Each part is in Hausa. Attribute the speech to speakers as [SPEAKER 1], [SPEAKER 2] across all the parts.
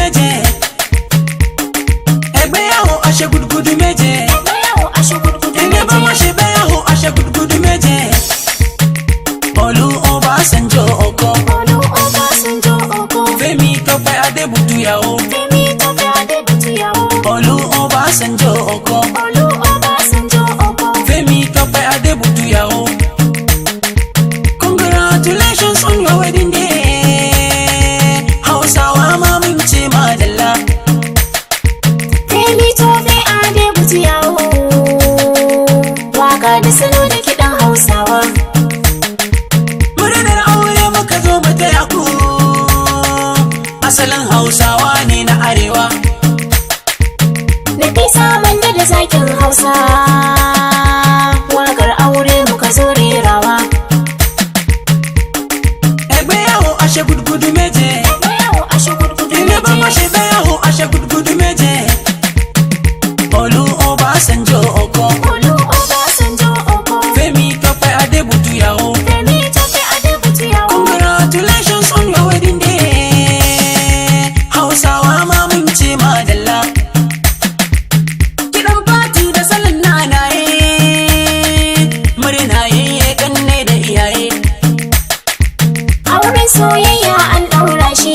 [SPEAKER 1] méje. Ẹgbéyàwó àṣẹ gudugudu méje.
[SPEAKER 2] Ẹgbéyàwó àṣẹ gudugudu méje.
[SPEAKER 1] Ẹni bá wọ́n ṣe bẹ́yàwó àṣẹ gudugudu méje. Olú Ọbásanjọ́ ọkọ.
[SPEAKER 2] Olú Ọbásanjọ́ ọkọ.
[SPEAKER 1] Fẹ́mi Tọ́pẹ́ Adébùtúyàwó.
[SPEAKER 2] Fẹ́mi Tọ́pẹ́ Adébùtúyàwó.
[SPEAKER 1] Olú Ọbásanjọ́ ọkọ.
[SPEAKER 2] Olú Ọbásanjọ́ ọkọ.
[SPEAKER 1] Fẹ́mi Tọ́pẹ́ Adébùtúyàwó. Congratulations on your wedding day. Hausawa ma mun ce madalla.
[SPEAKER 2] Fẹ́mi Tọ́pẹ́ Adébùtúyàwó. Waka da salo da kiɗan Hausawa.
[SPEAKER 1] Murnar aure muka zo mu taya ku. Asalin Hausawa ne na arewa.
[SPEAKER 2] Nafisa Manda da zakin Hausa. Wakar aure muka zo rerawa.
[SPEAKER 1] Ẹgbéyàwó àṣẹ gudugudu méje.
[SPEAKER 2] Ẹgbéyàwó àṣẹ gudugudu
[SPEAKER 1] Ẹni bá wọ́n
[SPEAKER 2] méje.
[SPEAKER 1] ṣe bẹ́yàwó àṣẹ gudugudu méje. Olú Ọbásanjọ́ ọkọ.
[SPEAKER 2] Olú Ọbásanjọ́ ọkọ.
[SPEAKER 1] Fẹ́mi Tọ́pẹ́ Adébùtúyàwó.
[SPEAKER 2] Fẹ́mi Tọ́pẹ́ Adébùtúyàwó.
[SPEAKER 1] Congratulations on your wedding day. Hausawa ma mun ce madalla. Kiɗan fati da salon nanaye. Murna yayye kanne da iyaye.
[SPEAKER 2] Auren soyayya an ɗaura shi.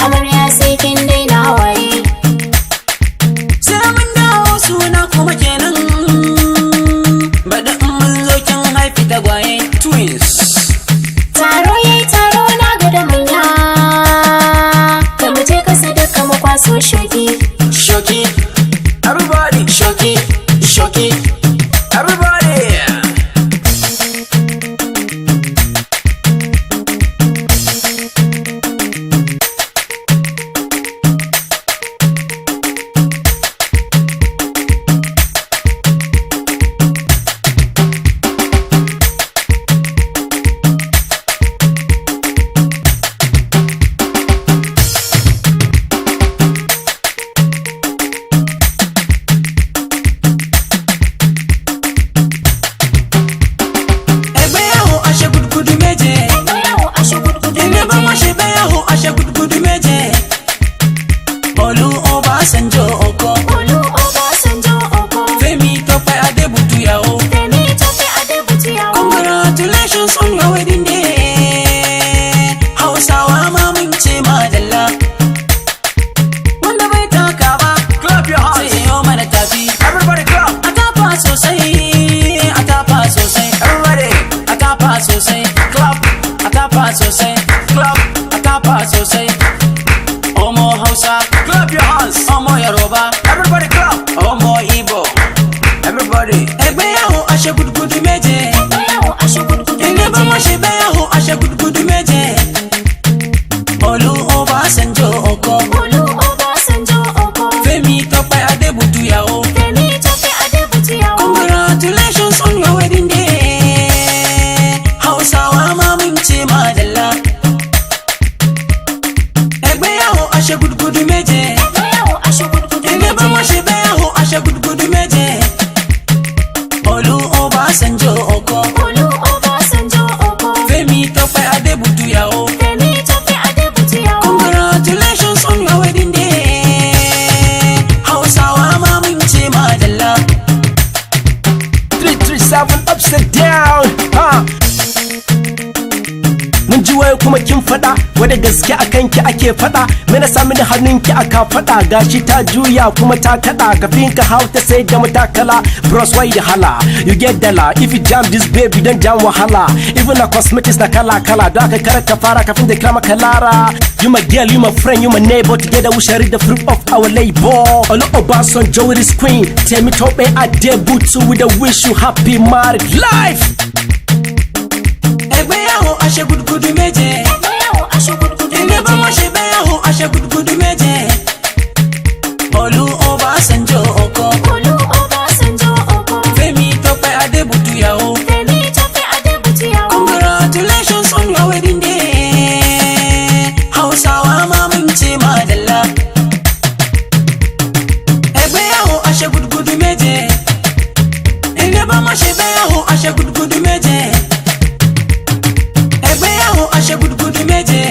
[SPEAKER 2] Amarya sai kin daina hawaye.
[SPEAKER 1] Sai mun dawo suna kuma kenan. Baɗi in mun zo kin haifi tagwaye. Twins.
[SPEAKER 2] Taro yayi taro na ga da manya. Da mu je kasa duka mu kwaso shoki.
[SPEAKER 1] Shoki. Everybody. Shoki. Shoki. Everybody. Ẹgbéyàwó àṣẹ gudugudu méje.
[SPEAKER 2] Ẹgbéyàwó àṣẹ gudugudu
[SPEAKER 1] Ẹni bá wọ́n
[SPEAKER 2] méje.
[SPEAKER 1] ṣe bẹ́yàwó àṣẹ gudugudu méje. Olú Ọbásanjọ́ ọkọ.
[SPEAKER 2] Olú Ọbásanjọ́ ọkọ.
[SPEAKER 1] Fẹ́mi Tọ́pẹ́ Adébùtúyàwó.
[SPEAKER 2] Fẹ́mi Tọ́pẹ́ Adébùtúyàwó.
[SPEAKER 1] Congratulations on your wedding day. Hausawa ma mun ce madalla. Wanda bai taka ba, clap your hands. Sai yau mana tafi. Everybody clap. A tafa sosai, a tafa sosai. Everybody, a tafa sosai. Clap, a tafa sosai. Clap, a tafa sosai. Omo Hausa, clap your hands. Omo Yoruba, everybody clap. Omo Igbo, everybody. Ẹgbéyàwó àṣẹ gudugudu méje.
[SPEAKER 2] Ẹgbéyàwó àṣẹ gudugudu
[SPEAKER 1] Ẹni bá wọ́n
[SPEAKER 2] méje.
[SPEAKER 1] ṣe bẹ́yàwó àṣẹ gudugudu méje. Olú Ọbásanjọ́ ọkọ.
[SPEAKER 2] Olú Ọbásanjọ́ ọkọ.
[SPEAKER 1] Fẹ́mi Tọ́pẹ́ Adébùtúyàwó.
[SPEAKER 2] Fẹ́mi Tọ́pẹ́ Adébùtúyàwó.
[SPEAKER 1] Congratulations on your wedding day. Hausawa ma mun ce madalla. Ẹgbéyàwó àṣẹ gudugudu méje.
[SPEAKER 2] Ẹgbéyàwó àṣẹ gudugudu
[SPEAKER 1] Ẹni bá wọ́n
[SPEAKER 2] méje.
[SPEAKER 1] ṣe bẹ́yàwó àṣẹ gudugudu méje. Olú Ọbásanjọ́ ọkọ.
[SPEAKER 2] Olú Ọbásanjọ́ ọkọ.
[SPEAKER 1] Fẹ́mi Tọ́pẹ́ Adébùtúyàwó.
[SPEAKER 2] Fẹ́mi Tọ́pẹ́ Adébùtúyàwó.
[SPEAKER 1] Congratulations on your wedding day. Hausawa ma mun ce madalla.
[SPEAKER 3] 337 upside down. Mun ji waye kuma kin fada, wadda gaske akan ki ake fada. Mena sami da hannunki aka fada, gashi ta juya kuma ta kada. Kafin ka hau ta sai da matakala. Bros why the hala, you get dollar. If you jam this baby then jam wahala. Even a cosmetics na kala kala. Da aka kara ka fara kafin da kama kalara. You my girl, you my friend, you my neighbor. Together we share the fruit of our labor. Olu Obasanjo with his queen. Femi Tọ́pẹ́ Adébùtú with a wish you happy married life.
[SPEAKER 1] Ẹgbéyàwó àṣẹ gudugudu méje.
[SPEAKER 2] Ẹgbéyàwó àṣẹ gudugudu
[SPEAKER 1] Ẹni bá wọ́n
[SPEAKER 2] méje.
[SPEAKER 1] ṣe bẹ́yàwó àṣẹ gudugudu méje. Olú Ọbásanjọ́ ọkọ.
[SPEAKER 2] Olú Ọbásanjọ́ ọkọ.
[SPEAKER 1] Fẹ́mi Tọ́pẹ́ Adébùtúyàwó.
[SPEAKER 2] Fẹ́mi Tọ́pẹ́ Adébùtúyàwó.
[SPEAKER 1] Congratulations on your wedding day. Hausawa ma mun ce madalla. Ẹgbéyàwó àṣẹ gudugudu méje. Ẹni bá wọ́n ṣe bẹ́yàwó àṣẹ gudugudu méje. Ẹgbéyàwó àṣẹ gudugudu méje.